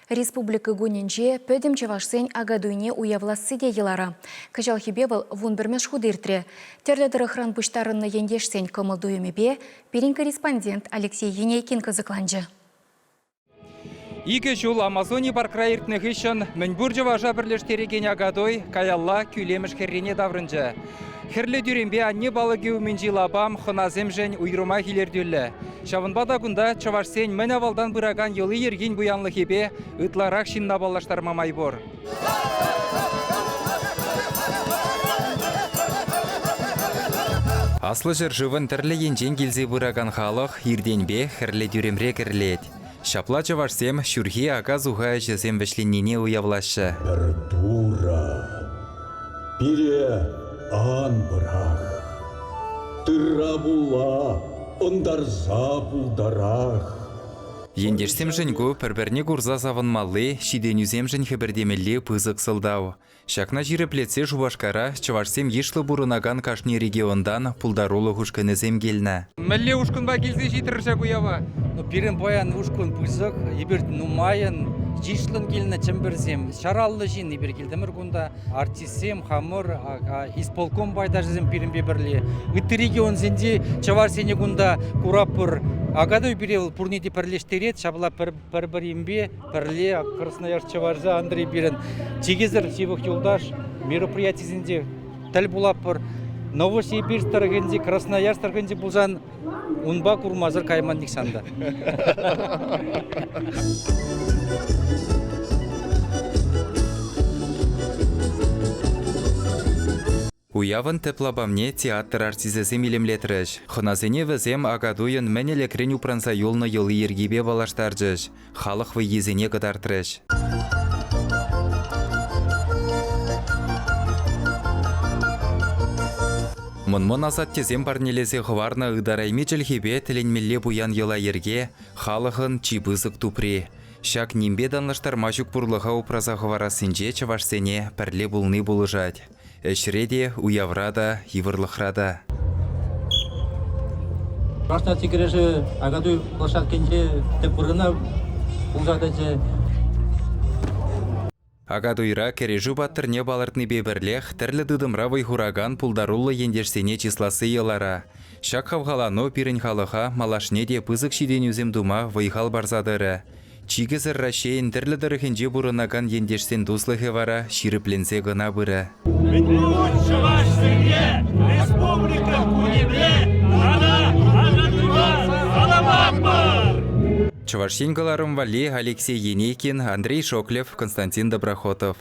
Республика гуненже пөдім чавашсен агадуйне уявласы де елара. Кажал хибевал вун бірмеш худыртре. Терледірі хран бұштарынны ендешсен көмілдуемебе, перин корреспондент Алексей Енейкин кызыкланжы. Игі жыл Амазония баркрайыртны ғышын мүнбүр жаважа бірлештереген агадой каялла күйлеміш херрене даврынжы. Херлі дүрембе анне балыгеу мен жилабам хыназем жән уйрыма хилерділі. Шавынбада күнда чавашсен мен авалдан бұраган елі ерген бұянлы хебе ұтларақ шинна балаштар мамай бор. Аслы жыр жывын тірлі енжен келзе бұраган халық ерденбе херлі дүремре кірлет. Шапла чавашсем шүрхи ага зуға жезем вешленнене уявлашы. Бір тура, бире ан бұрақ, тырра була, ондарза бұлдарақ. Ендерсем жынғы пір-бірне күрза завынмалы, шиденюзем жын хебірдемелі пызық сылдау. Шакна жирі плетсе жуашкара, чавашсем ешлі бұрынаган кашни региондан пулдарулы хушканызем келні. Мәлі ұшқынба келзе житірші бұява? Пирен боян ұшқын пызық, ебірт нумайын, жишлын келіні чымбірзем, шараллы жин ебір келдімір күнда, артисем, хамыр, исполком байда жызем пирен бебірлі. Үтті регион зенде чаварсене күнда курапыр, агадой бірел пурнеде пірлештерет, шабыла пір-бір ембе, пірле, Красноярск чаварза Андрей Бирен. Чегезір севық юлдаш, мероприятизінде тәл бұлапыр, Новосибирск тарғынде, Красноярск тарғынде бұлжан, унба курмазыр каймандик санда. Уявын теплабамне театр артизесем илемлетріш. Хыназене візем агадуйын мәнелекрен упранса юлны йылы ергебе балаштаржыш. Халық вы езене кыдартырыш. Мұнмын азат тезем парнелесе хварна ыдарайме жылхебе тіленмелле буян йыла ерге, халықын чибызық тупре. Шак нимбе данлаштар мажук бурлыға упраза хварасынже чавашсене пірле булны булыжать. Эшреде, уяврада, ивырлықрада. Рашна текережі агадуй площадкенде тепурына бұлжадыжы. Агадуйра кережу баттырне балыртны бебірлех, тірлі дыдымра вайхураган пулдарулы ендерсене числасы елара. Шак хавғалану пирін халыға малашнеде пызық шиден үзем дума вайхал барзадыры. Чигізір рашейін тірлі дырыхенже бұрынаган ендерсен дуслығы вара ширіпленсе ғына бұры. Чавашсен галарым вали Алексей Енейкин, Андрей Шоклев, Константин Доброхотов.